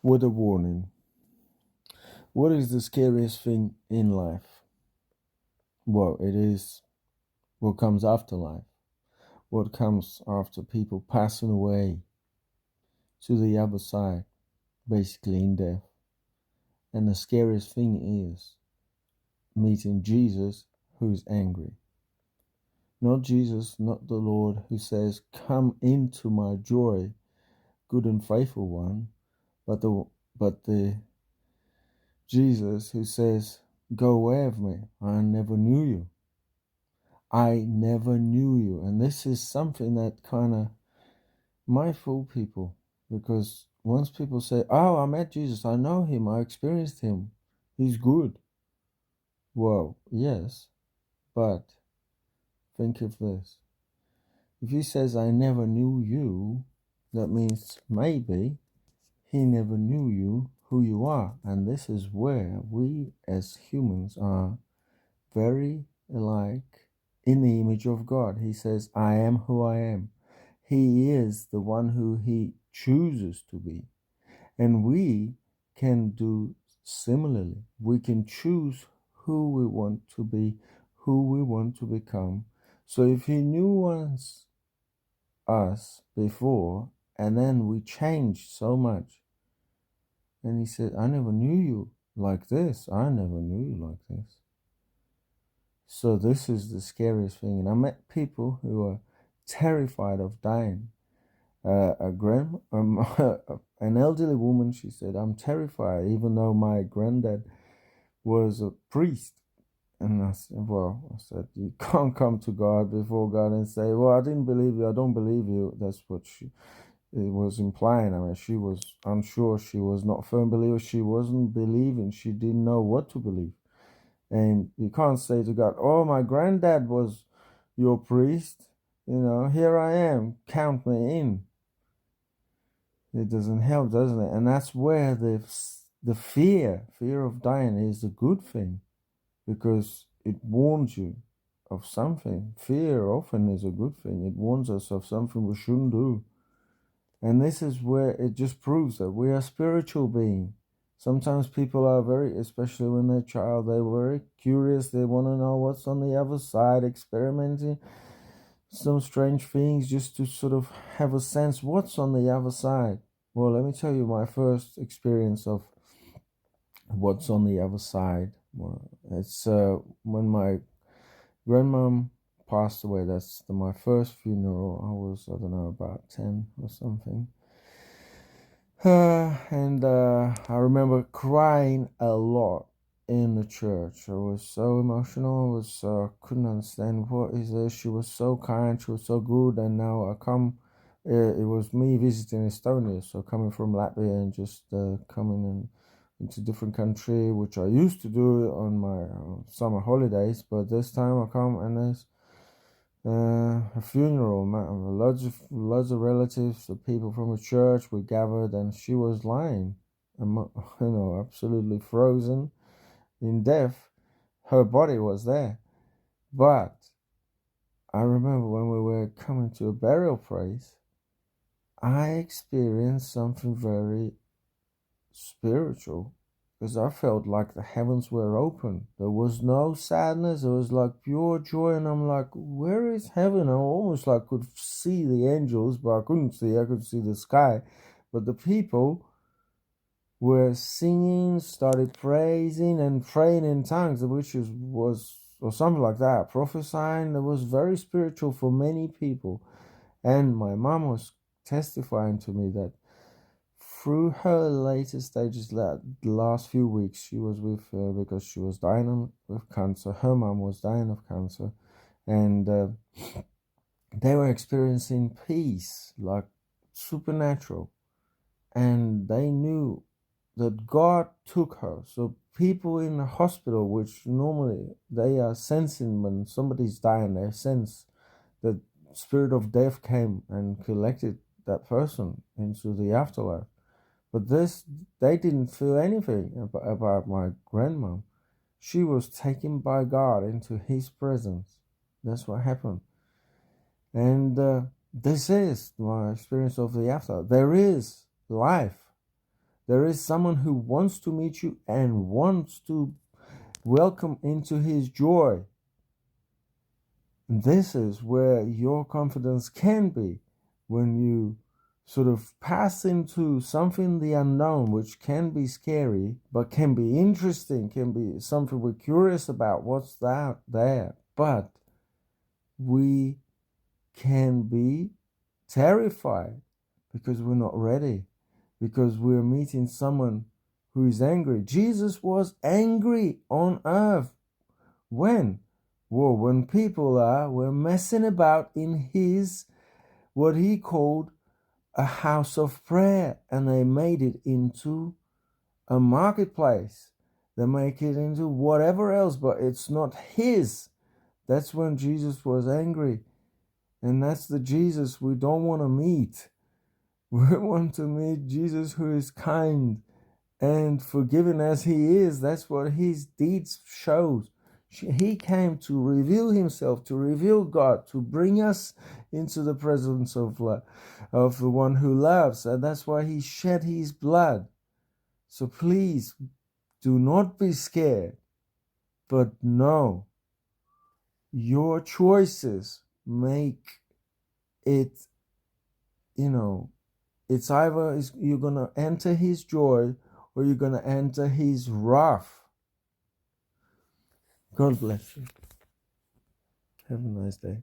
with a warning. What is the scariest thing in life? Well, it is what comes after life, what comes after people passing away to the other side, basically in death. And the scariest thing is meeting Jesus who is angry. Not Jesus, not the Lord who says, "Come into my joy, good and faithful one," but the Jesus who says, "Go away of me, I never knew you. I never knew you." And this is something that kind of might fool people, because once people say, "Oh, I met Jesus, I know him, I experienced him, he's good." Well, yes, but think of this. If he says, "I never knew you," that means maybe he never knew you, who you are. And this is where we as humans are very alike in the image of God. He says, "I am who I am." He is the one who he chooses to be. And we can do similarly. We can choose who we want to be, who we want to become. So if he knew us before, and then we changed so much, and he said, "I never knew you like this. I never knew you like this." So this is the scariest thing. And I met people who are terrified of dying. An elderly woman, she said, "I'm terrified, even though my granddad was a priest." And I said, "You can't come to God before God and say, 'Well, I didn't believe you, I don't believe you.'" That's what it was implying. I mean, I'm sure she was not a firm believer. She wasn't believing. She didn't know what to believe. And you can't say to God, "Oh, my granddad was your priest. Here I am. Count me in." It doesn't help, doesn't it? And that's where the fear of dying is a good thing, because it warns you of something. Fear often is a good thing. It warns us of something we shouldn't do. And this is where it just proves that we are spiritual beings. Sometimes people are especially when they're a child, they're very curious. They want to know what's on the other side, experimenting some strange things just to sort of have a sense what's on the other side. Well, let me tell you my first experience of what's on the other side. Well, it's when my grandmom passed away. That's my first funeral. I don't know, about 10 or something. And I remember crying a lot in the church. I was so emotional. I couldn't understand what is this. She was so kind. She was so good. And now I come. It was me visiting Estonia, so coming from Latvia and just coming into different country, which I used to do on my summer holidays. But this time I come and there's a funeral, loads of relatives, the people from the church. We gathered, and she was lying, absolutely frozen in death. Her body was there, but I remember when we were coming to a burial place, I experienced something very spiritual, because I felt like the heavens were open. There was no sadness. It was like pure joy. And I'm like, where is heaven? I almost like could see the angels, but I couldn't see. I could see the sky. But the people were singing, started praising and praying in tongues, which was or something like that, prophesying. It was very spiritual for many people. And my mom was testifying to me that through her later stages, the last few weeks, she was with because she was dying with cancer. Her mom was dying of cancer, and they were experiencing peace, like supernatural, and they knew that God took her. So people in the hospital, which normally they are sensing when somebody's dying, they sense that spirit of death came and collected that person into the afterlife. But they didn't feel anything about my grandmom. She was taken by God into his presence. That's what happened. And this is my experience of the after. There is life. There is someone who wants to meet you and wants to welcome into his joy. And this is where your confidence can be, when you sort of pass into something the unknown, which can be scary, but can be interesting, can be something we're curious about. What's that there? But we can be terrified because we're not ready, because we're meeting someone who is angry. Jesus was angry on earth. When? Well, when people were messing about in his, what he called a house of prayer, and they made it into a marketplace. They make it into whatever else, but it's not his. That's when Jesus was angry. And that's the Jesus we don't want to meet. We want to meet Jesus who is kind and forgiving as he is. That's what his deeds shows. He came to reveal himself, to reveal God, to bring us into the presence of the one who loves. And that's why he shed his blood. So please do not be scared, but know your choices make it, it's either you're going to enter his joy or you're going to enter his wrath. God bless you. Have a nice day.